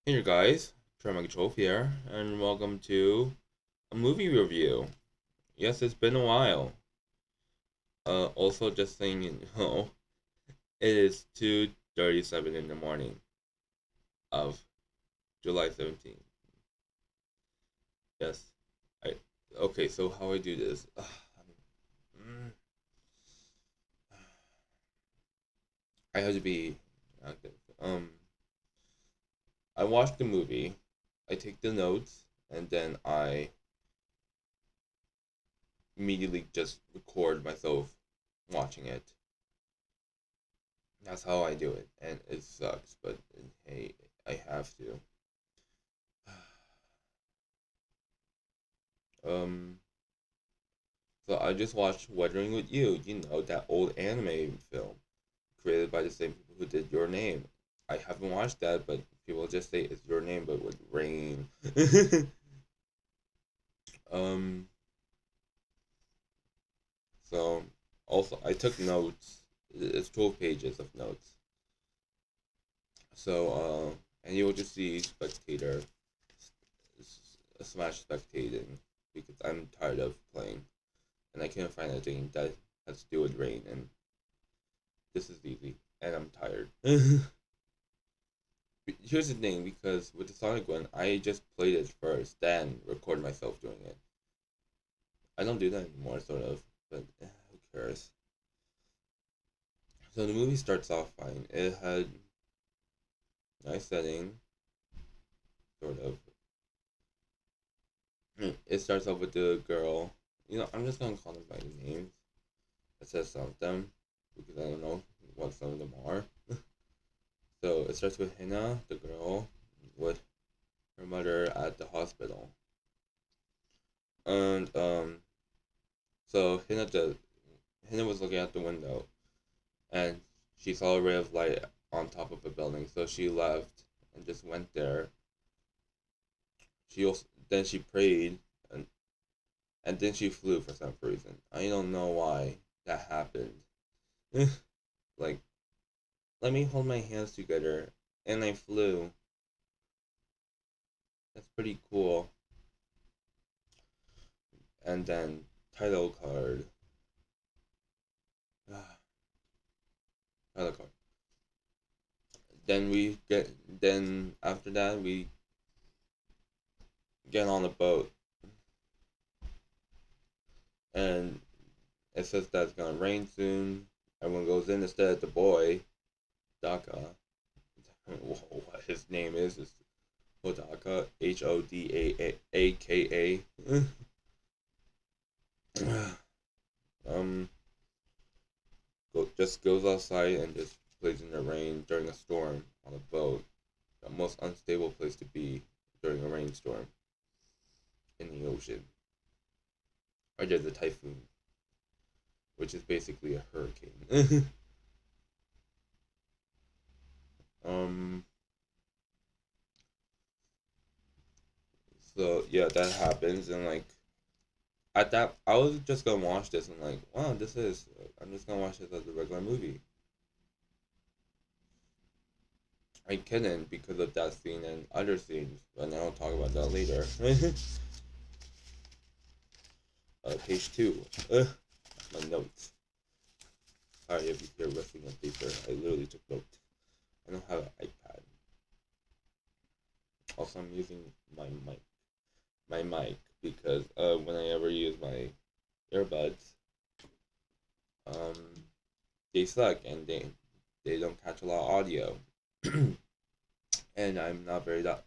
Hey there, guys. Tremor Trove here, and welcome to a movie review. Yes, it's been a while. Also, just saying, it is 2:37 in the morning of July 17th. Yes, I. Okay, so how I do this? Mm, I have to be active. I watch the movie, I take the notes, and then I immediately just record myself watching it. That's how I do it, and it sucks, but hey, I have to. Um, so I just watched Weathering with You. You know that old anime film created by the same people who did Your Name. I haven't watched that, but people just say it's Your Name, but with rain. um, so also I took notes. It's 12 pages of notes. So and you will just see spectator smash spectating because I'm tired of playing and I can't find anything that has to do with rain, and this is easy, and I'm tired. Here's the thing, because with the Sonic one, I just played it first, then record myself doing it. I don't do that anymore, sort of, but who cares? So the movie starts off fine. It had nice setting, sort of. It starts off with the girl. I'm just gonna call them by the names. It says some of them because I don't know what some of them are. So it starts with Hina, the girl, with her mother at the hospital. And so Hina was looking out the window, and she saw a ray of light on top of a building. So she left and just went there. She prayed, and then she flew for some reason. I don't know why that happened. Like, let me hold my hands together, and I flew. That's pretty cool. And then title card. Title card. Then after that we get on a boat, and it says that it's gonna rain soon. Everyone goes in instead. The boy Daka, what his name is Hodaka, Hodaka. um just goes outside and just plays in the rain during a storm on a boat, the most unstable place to be during a rainstorm in the ocean, or there's a typhoon, which is basically a hurricane. um so yeah, that happens, and like at that, I was just gonna watch this and like, wow, I'm just gonna watch this as a regular movie. I couldn't because of that scene and other scenes, but I'll talk about that later. Page two. My notes. Sorry if you hear rustling of paper. I literally took notes. I don't have an iPad. Also, I'm using my mic. My mic because when I ever use my earbuds, um, they suck and they don't catch a lot of audio. And I'm not very that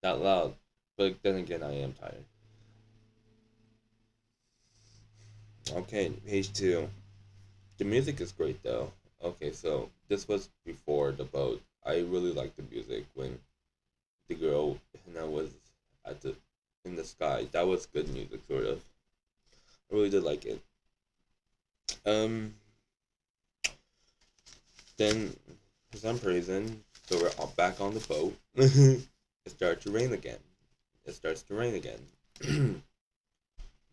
loud. But then again, I am tired. Okay, page two. The music is great though. Okay, so this was before the boat. I really liked the music when the girl Hina was at the in the sky. That was good music, sort of. I really did like it. Um, then for some reason, so we're all back on the boat. It starts to rain again. It starts to rain again.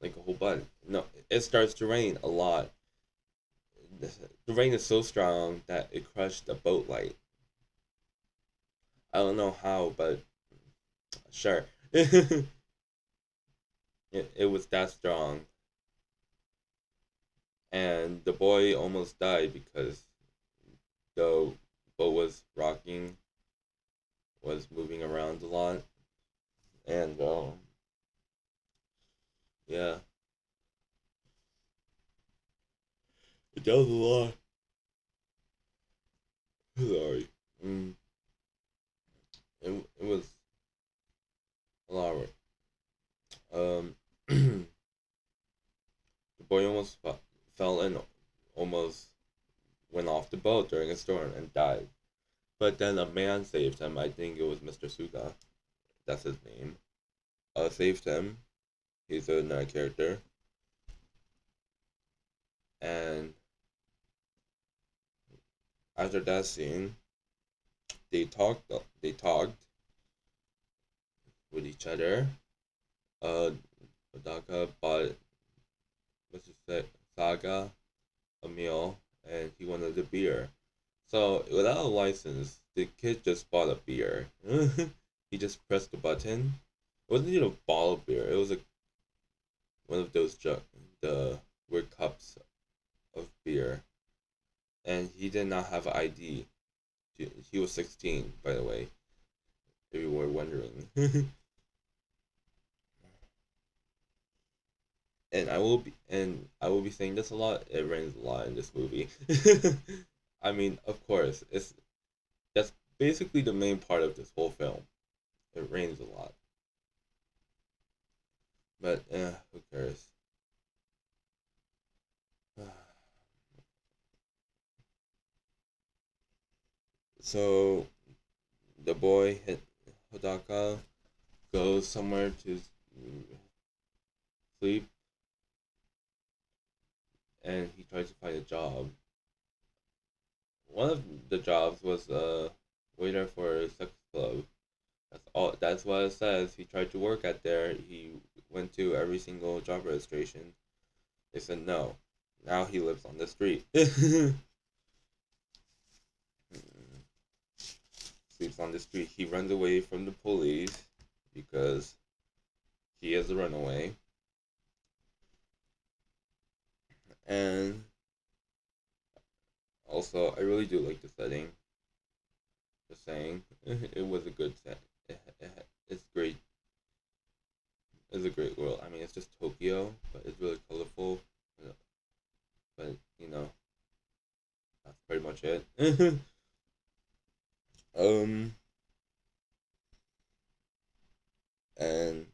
Like a whole bunch. No, it starts to rain a lot. The rain is so strong that it crushed the boat light. I don't know how, but Sure. It was that strong, and the boy almost died because the boat was rocking, was moving around a lot, and yeah, it does a lot. Sorry. Mm, it was a lot. The boy almost fell in, almost went off the boat during a storm and died. But then a man saved him. I think it was Mr. Suga. That's his name. Saved him. He's a night character. And after that scene, they talked. They talked with each other. Uh, Odaka bought Mr. Saga a meal, and he wanted a beer. So without a license, the kid just bought a beer. He just pressed the button. It wasn't even a bottle of beer. It was like one of those the weird cups of beer, and he did not have an ID. He was 16, by the way, if you were wondering. And I will be saying this a lot. It rains a lot in this movie. I mean, of course, it's that's basically the main part of this whole film. It rains a lot, but who cares? So the boy Hodaka goes somewhere to sleep, and he tries to find a job. One of the jobs was a waiter for a sex club. That's all. That's what it says. He tried to work at there. He went to every single job registration. They said no. Now he lives on the street. Sleeps on the street. He runs away from the police because he is a runaway. And also, I really do like the setting. Just saying, it was a good set. It's great. It's a great world. I mean, it's just Tokyo, but it's really colorful. But that's pretty much it. um, and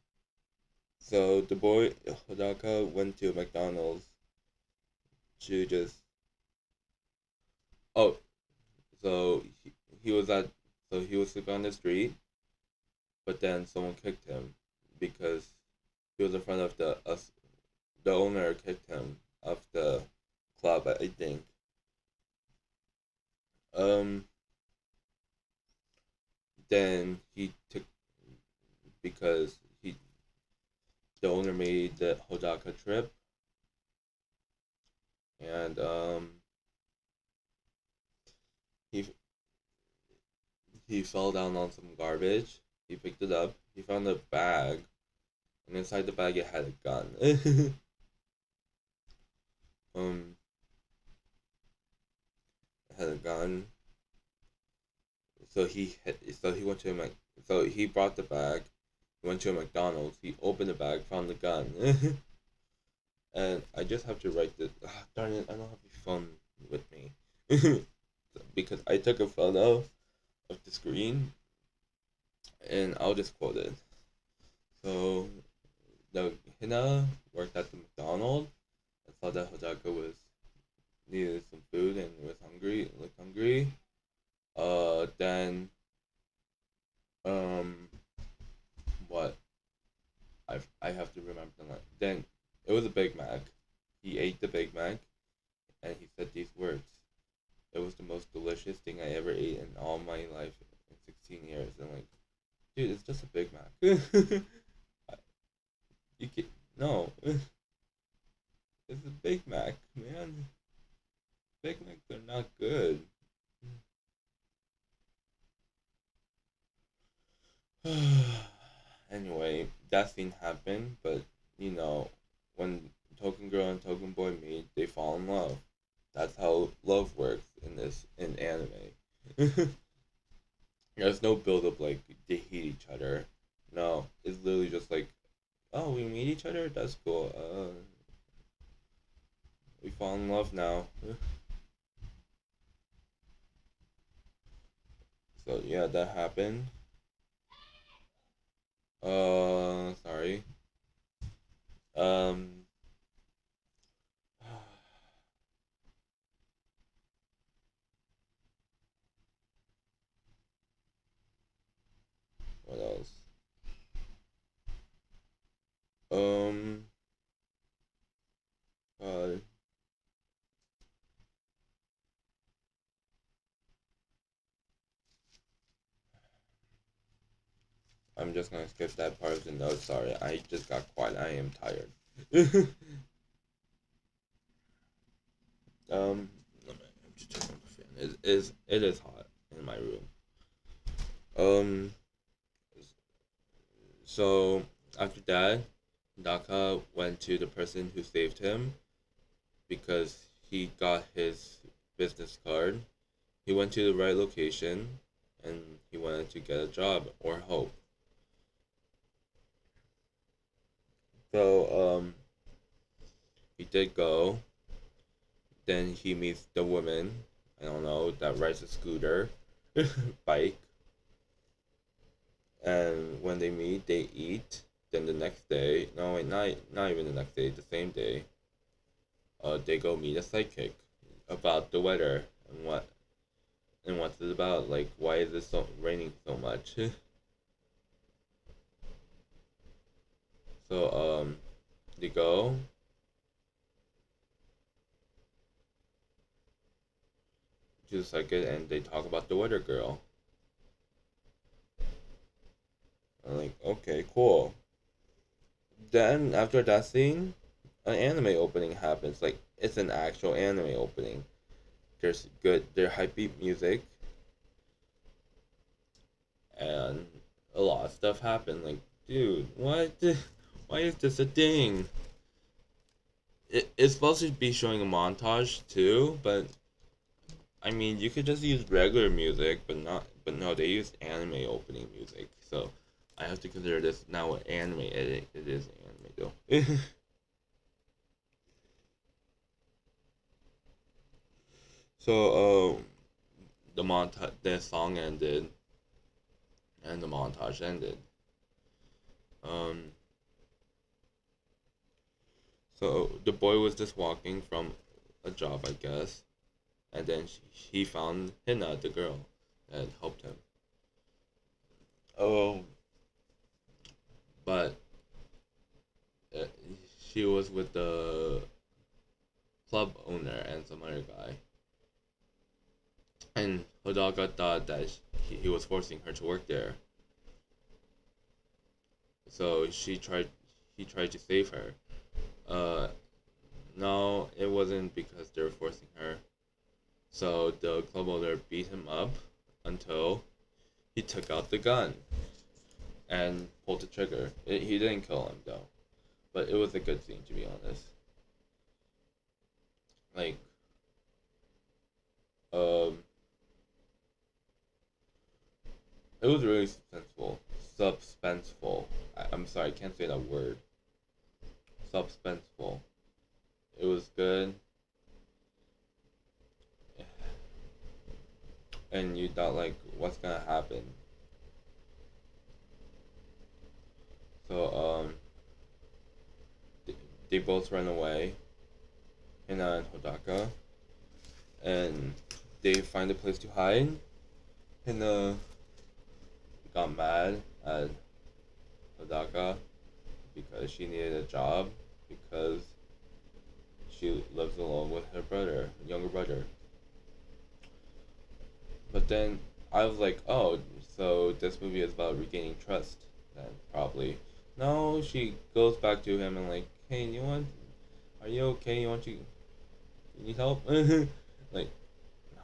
so the boy Hodaka went to McDonald's to just oh, so he was at so he was sleeping on the street, but then someone kicked him because he was in front of the owner kicked him of the club, I think. Um, then he took because the owner made the Hodaka trip, and he he fell down on some garbage. He picked it up. He found a bag, and inside the bag it had a gun. um, it had a gun. So he went to a so he brought the bag. He went to a McDonald's. He opened the bag, found the gun, and I just have to write this. Darn it! I don't have the phone with me because I took a photo of the screen, and I'll just quote it. So the Hina worked at the McDonald's and saw that Hojaka was needed some food and was hungry, looked hungry. Then um, what? I have to remember the line. Then it was a Big Mac. He ate the Big Mac and he said these words. It was the most delicious thing I ever ate in all my life in 16 years. And like, dude, it's just a Big Mac. you can no, it's a Big Mac, man. Big Macs are not good. Anyway, that scene happened, but you know, when Token Girl and Token Boy meet, they fall in love. That's how love works in anime. There's no build up like they hate each other. No, it's literally just like, oh, we meet each other. That's cool. We fall in love now. So yeah, that happened. Sorry. Um, what else? Um, uh, I'm just gonna skip that part of the notes. Sorry, I just got quiet. I am tired. No, man, I'm just turning on the fan. It is hot in my room. Um, so after that, Daka went to the person who saved him because he got his business card. He went to the right location, and he wanted to get a job or hope. So he did go. Then he meets the woman. I don't know that rides a scooter, bike, and when they meet, they eat. Then the next day, no wait, not even the next day, the same day, they go meet a psychic about the weather and what's it about. Like, why is it so raining so much? So they go to the psychic and they talk about the weather girl. I'm like, okay, cool. Then after that scene, an anime opening happens. Like, it's an actual anime opening. There's hype beat music, and a lot of stuff happened. Like, dude, what? Why is this a thing? It's supposed to be showing a montage too, but I mean, you could just use regular music, but not. But no, they used anime opening music, so I have to consider this now an anime edit. It is anime though. So, the song ended, and the montage ended. Um, so the boy was just walking from a job, I guess, and then he found Hina, the girl, that helped him. Oh, but uh, she was with the club owner and some other guy, and Hodaka thought that he was forcing her to work there. So he tried to save her. Uh, no, it wasn't because they were forcing her. So the club owner beat him up until he took out the gun and pulled the trigger. He didn't kill him though, but it was a good scene to be honest. Like, um, it was really suspenseful. Suspenseful. I'm sorry, I can't say that word. Suspenseful. It was good, and you thought like, what's gonna happen? So they both run away, Hina and Hodaka, and they find a place to hide. Hina got mad at Hodaka because she needed a job because she lives alone with her brother, younger brother. But then I was like, oh, so this movie is about regaining trust. Then probably no. She goes back to him and like, hey, you want? Are you okay? You need help? Like, no,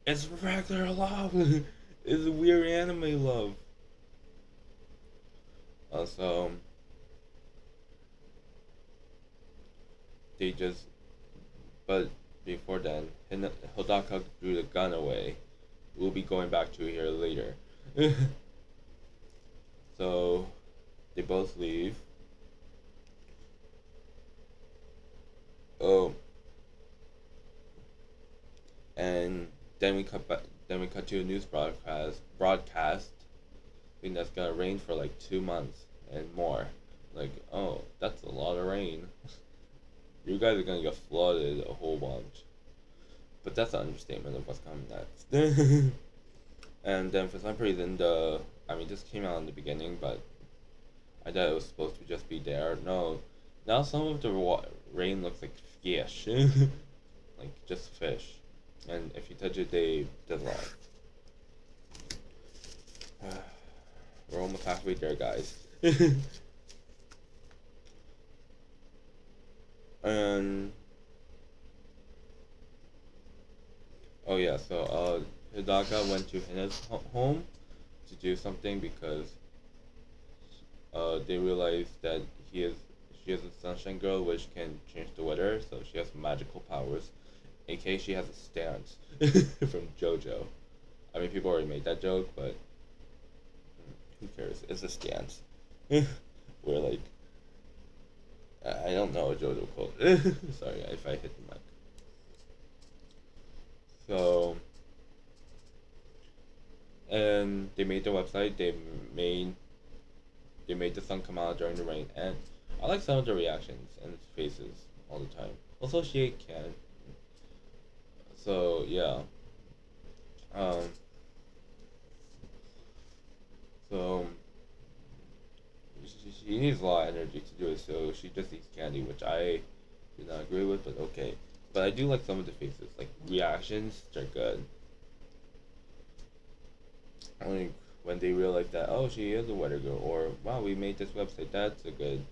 it's regular love. It's weird anime love. Also, they just but before then, Hidaka threw the gun away. We'll be going back to here later. So they both leave. Oh, and then we cut back. Then we cut to a news broadcast. I think that's gonna rain for like 2 months and more. Like, oh, that's a lot of rain. You guys are gonna get flooded a whole bunch. But that's an understatement of what's coming next. And then for some reason, I mean, this came out in the beginning, but I thought it was supposed to just be there. No, now some of the rain looks like fish, like just fish. And if you touch it, they dissolve. We're almost halfway there, guys. And oh yeah, so Hidaka went to Hina's home to do something because they realized that he is she is a sunshine girl which can change the weather, so she has magical powers. AKA she has a stance from JoJo. I mean, people already made that joke, but who cares? It's a stance. We're like, I don't know a JoJo quote. Sorry if I hit the mic. So, and they made the website. Made they made the sun come out during the rain, and I like some of the reactions and faces all the time. Also, she can. So yeah. Um. So she needs a lot of energy to do it. So she just eats candy, which I do not agree with, but okay. But I do like some of the faces, like reactions. They're good. Only when they realize that oh she is a weather girl, or wow we made this website. That's a good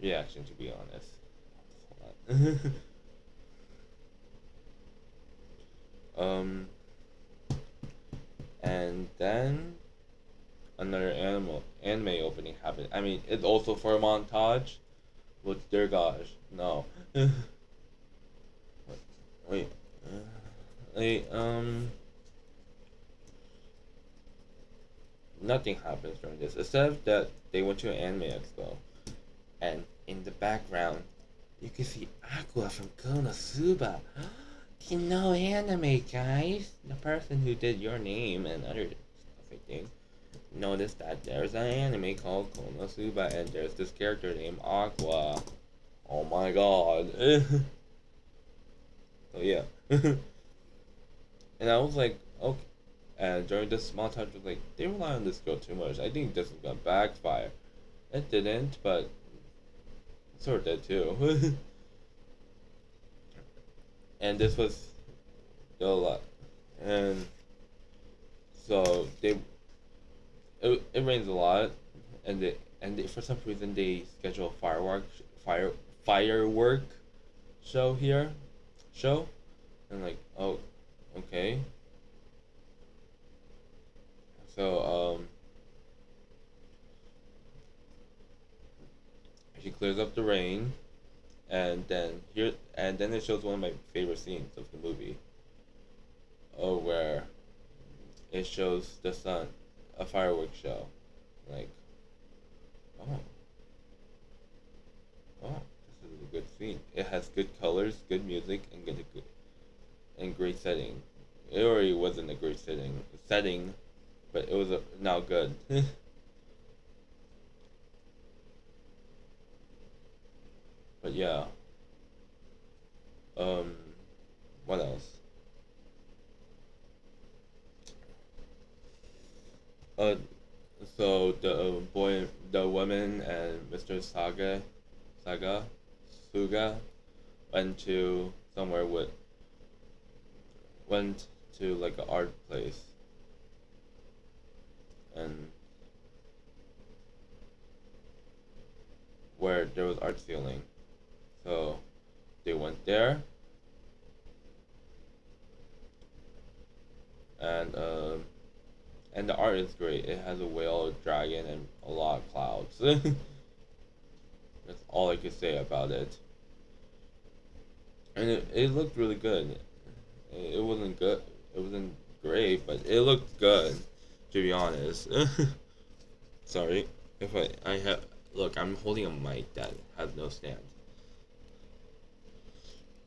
reaction to be honest. um, and then another anime opening happened. I mean, it's also for a montage. But dear gosh, no. Wait, wait, nothing happens during this except that they went to an anime expo, and in the background, you can see Aqua from Konosuba. You know anime, guys. The person who did your name and other stuff, I think, noticed that there's an anime called Konosuba, and there's this character named Aqua. Oh my god. So yeah. And I was like, okay. And during this montage, I was like, they rely on this girl too much. I think this is gonna backfire. It didn't, but it sort of did too. And this was a lot. And so it rains a lot, and for some reason they schedule a firework show here, show, and like oh, okay. So she clears up the rain, and then it shows one of my favorite scenes of the movie. Oh, where it shows the sun, a fireworks show, like oh oh this is a good scene. It has good colors, good music, and good and great setting. It already wasn't a great setting, but it was now good. But yeah, um, what else? Uh, so the woman, and Mr. Saga, Suga, went to somewhere with went to like an art place, and where there was art ceiling. So they went there, and and the art is great. It has a whale, a dragon, and a lot of clouds. That's all I could say about it. And it looked really good. It wasn't good. It wasn't great, but it looked good. To be honest. Sorry if I have look. I'm holding a mic that has no stand.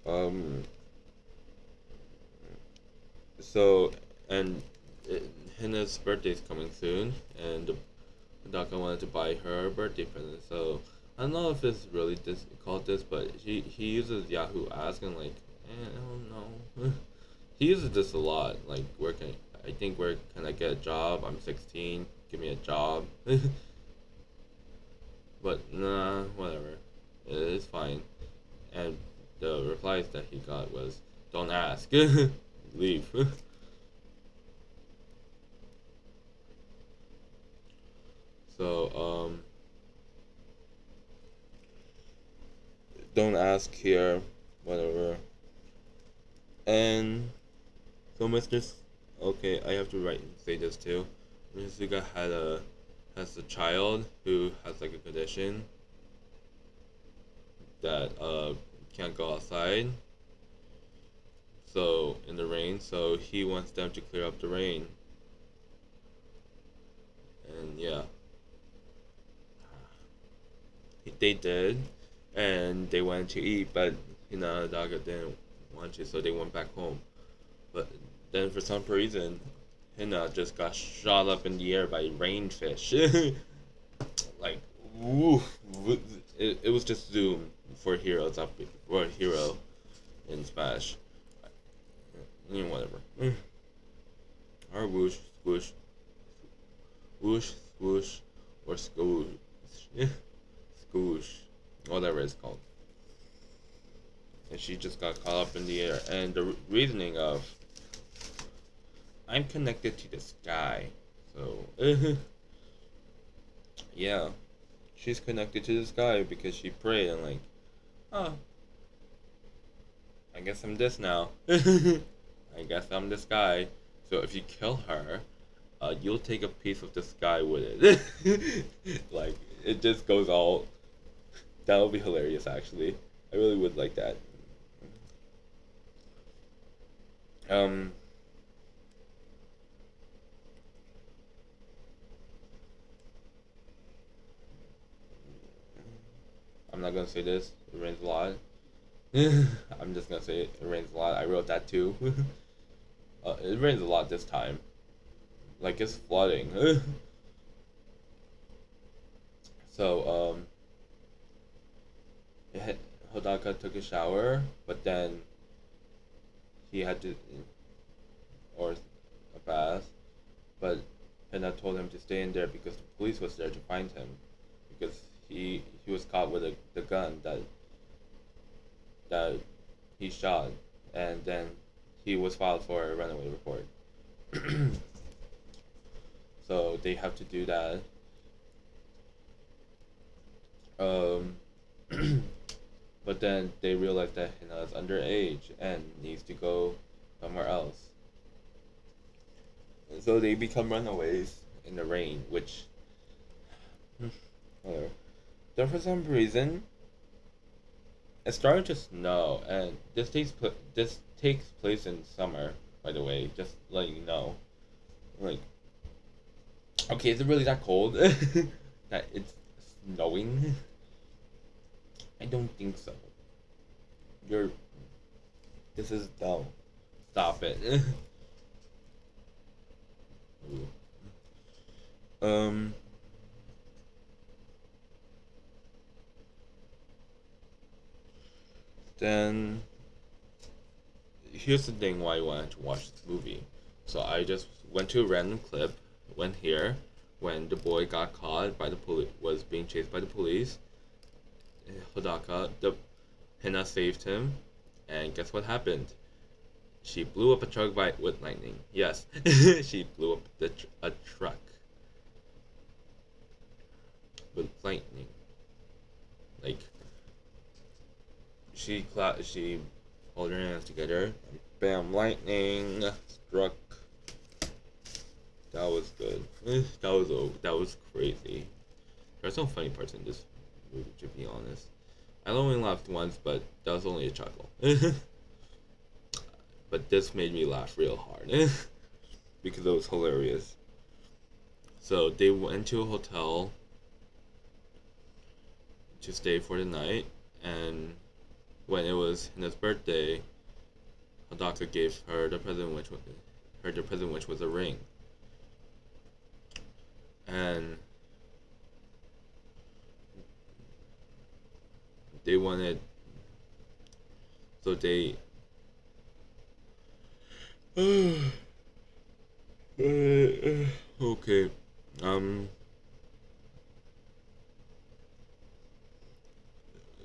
Um. So and it, Hina's birthday's coming soon, and Daka wanted to buy her a birthday present. So I don't know if it's really this called this, but he uses Yahoo Ask and like I don't know. He uses this a lot. Like where can I get a job? I'm 16. Give me a job. But nah, whatever. It's fine. And the replies that he got was, "Don't ask, leave." So don't ask here, whatever. And so okay, I have to write and say this too. Mr. Suga has a child who has like a condition that can't go outside. So in the rain, so he wants them to clear up the rain. And yeah, they did, and they went to eat, but Daga didn't want to, so they went back home. But then for some reason, Hina just got shot up in the air by rainfish. Like, woo, it was just Zoom for heroes up for a hero in Smash. Whatever. Or whoosh, swoosh, whoosh, swoosh, or skoosh, skoosh, whatever it's called. And she just got caught up in the air. And the reasoning of I'm connected to the sky, so yeah, she's connected to the sky because she prayed and like, oh, I guess I'm this now. I guess I'm this guy. So if you kill her, you'll take a piece of the sky with it. Like it just goes all. That would be hilarious, actually. I really would like that. Um, I'm not gonna say this. It rains a lot. I'm just gonna say it rains a lot. I wrote that too. It rains a lot this time. Like it's flooding. So it, Hodaka took a shower, but then he had to, or a bath, but Hina told him to stay in there because the police was there to find him, because he was caught with the gun that he shot, and then he was filed for a runaway report. So they have to do that. Um, but then they realize that Hina is underage and needs to go somewhere else. And so they become runaways in the rain, which, whatever. Then for some reason, it started to snow, and this takes place in summer. By the way, just letting you know. Like, okay, is it really that cold that it's snowing? I don't think so. You're. This is dumb. Stop it. um. Then here's the thing why I wanted to watch this movie. So I just went to a random clip, went here, when the boy got caught by the police, was being chased by the police. Hodaka, the Hina saved him, and guess what happened? She blew up a truck with lightning. Yes, she blew up a truck with lightning. Like she hold her hands together, and bam, lightning struck That was good. That was crazy. There's some funny parts in this movie, to be honest. I only laughed once, but that was only a chuckle. But this made me laugh real hard because it was hilarious. So they went to a hotel to stay for the night, and when it was Hina's birthday, Hadaka gave her the present, which was a ring, and they wanted so they okay um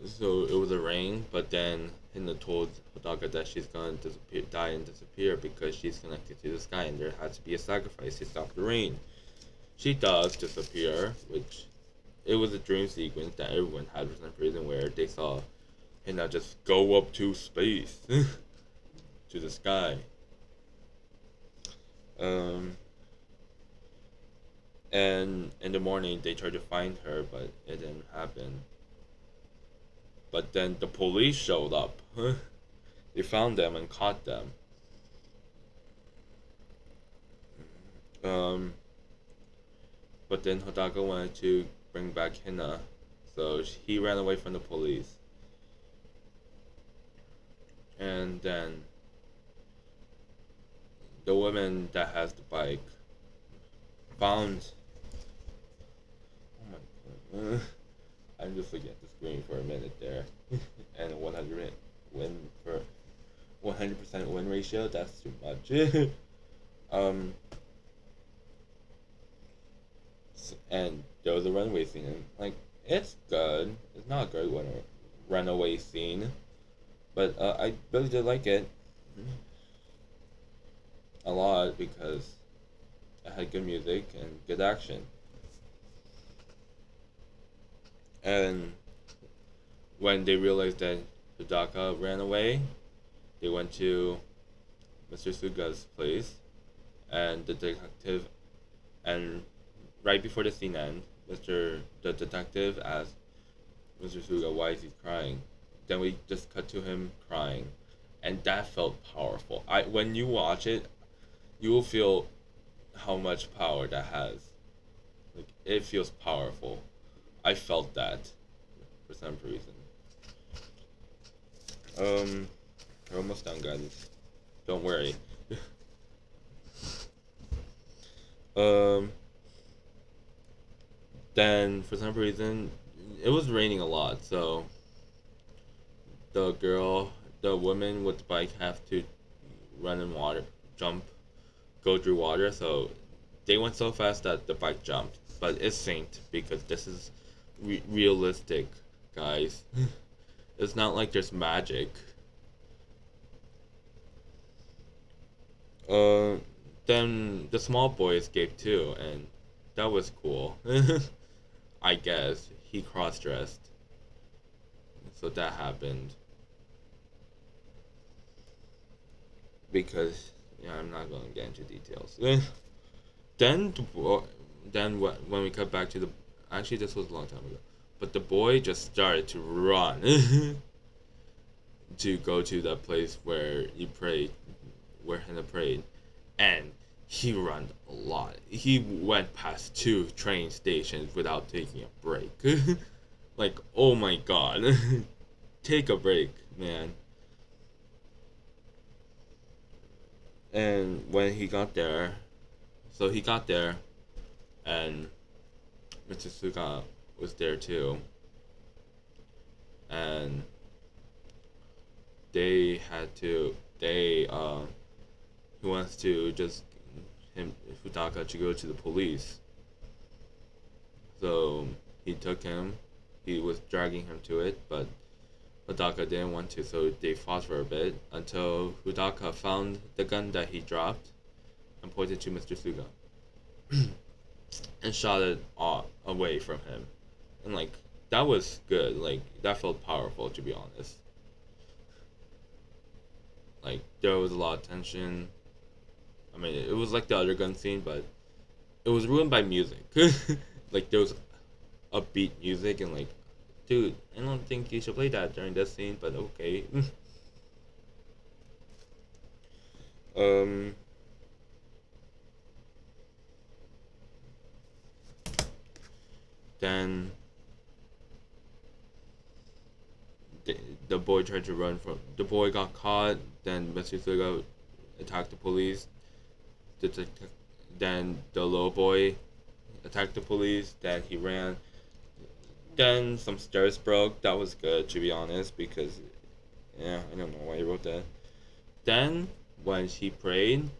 so it was a ring, but then Hina told Hodaka that she's gonna die and disappear because she's connected to the sky, and there has to be a sacrifice to stop the rain. She does disappear, which it was a dream sequence that everyone had for some reason where they saw Hina just go up to space to the sky. Um, and in the morning they tried to find her, but it didn't happen. But then the police showed up. They found them and caught them. Um, but then Hodaka wanted to bring back Hina, so he ran away from the police. And then the woman that has the bike found. Oh my god. I'm just looking at the screen for a minute there. And 100 win for 100% win ratio. That's too much. um, and there was a runway scene. And, like, it's good. It's not a great runaway scene, but I really did like it a lot because it had good music and good action. And when they realized that Hidaka ran away, they went to Mr. Suga's place, and the detective, and right before the scene ends, the detective asked Mr. Suga why is he crying. Then we just cut to him crying, and that felt powerful. I when you watch it, you will feel how much power that has. Like it feels powerful. I felt that for some reason. We're almost done, guys. Don't worry. um, then for some reason, it was raining a lot, so the woman with the bike, have to run in water, jump, go through water. So they went so fast that the bike jumped, but it sank because this is realistic, guys. It's not like there's magic. Uh, then the small boy escaped too, and that was cool. I guess he cross dressed, so that happened because yeah, I'm not going to get into details. then then when we cut back to the actually this was a long time ago, but the boy just started to run to go to the place where he prayed, where Hannah prayed, and he ran a lot. He went past two train stations without taking a break. Like, oh my god. Take a break, man. And when he got there, so he got there, and Mr. Suga was there too. And he wants to just him Futaka to go to the police. So he took him. He was dragging him to it, but Hidaka didn't want to, so they fought for a bit until Hidaka found the gun that he dropped and pointed to Mr. Suga and shot it away from him. And like that was good. Like that felt powerful, to be honest. Like there was a lot of tension. I mean, it was like the other gun scene, but it was ruined by music. Like there was upbeat music and like, dude, I don't think you should play that during this scene, but okay. um, then the, the boy tried to run from. The boy got caught. Then Mr. Suga attacked the police. The, then the little boy attacked the police. Then he ran. Then some stairs broke. That was good, to be honest, because yeah, I don't know why he wrote that. Then when she prayed,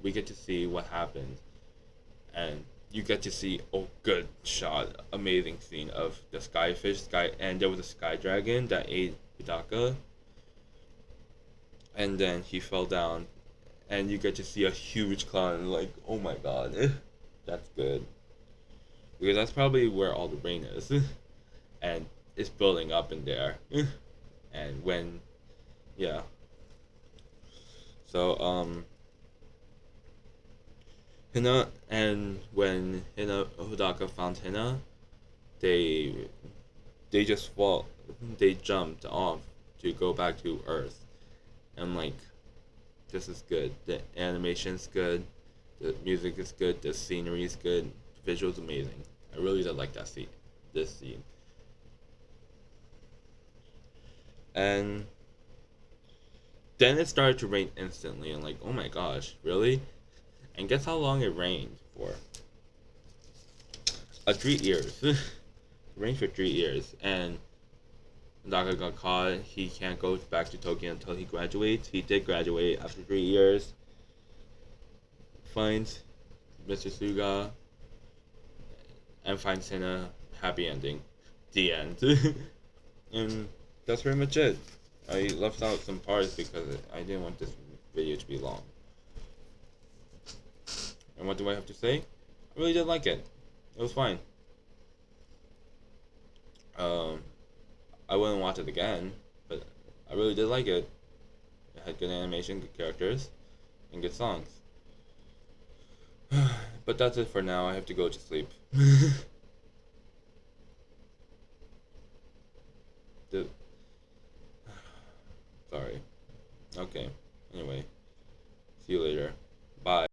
we get to see what happened, and you get to see good shot, amazing scene of the sky, and there was a sky dragon that ate Hidaka, and then he fell down, and you get to see a huge cloud, and like, oh my god, that's good because that's probably where all the rain is, and it's building up in there, and when yeah, so Hina and when Hina Hidaka found Hina, they they just fall, they jumped off to go back to Earth, and like this is good. The animation's good, the music is good, the scenery is good, the visuals amazing. I really did like that scene, this scene, and then it started to rain instantly, and like oh my gosh, really? And guess how long it rained for? 3 years. It rained for 3 years, and Naga got caught. He can't go back to Tokyo until he graduates. He did graduate after 3 years. Finds Mr. Suga and finds Hina. Happy ending. The end. And that's pretty much it. I left out some parts because I didn't want this video to be long. And what do I have to say? I really did like it. It was fine. Um, I wouldn't watch it again, but I really did like it. It had good animation, good characters, and good songs. But that's it for now. I have to go to sleep.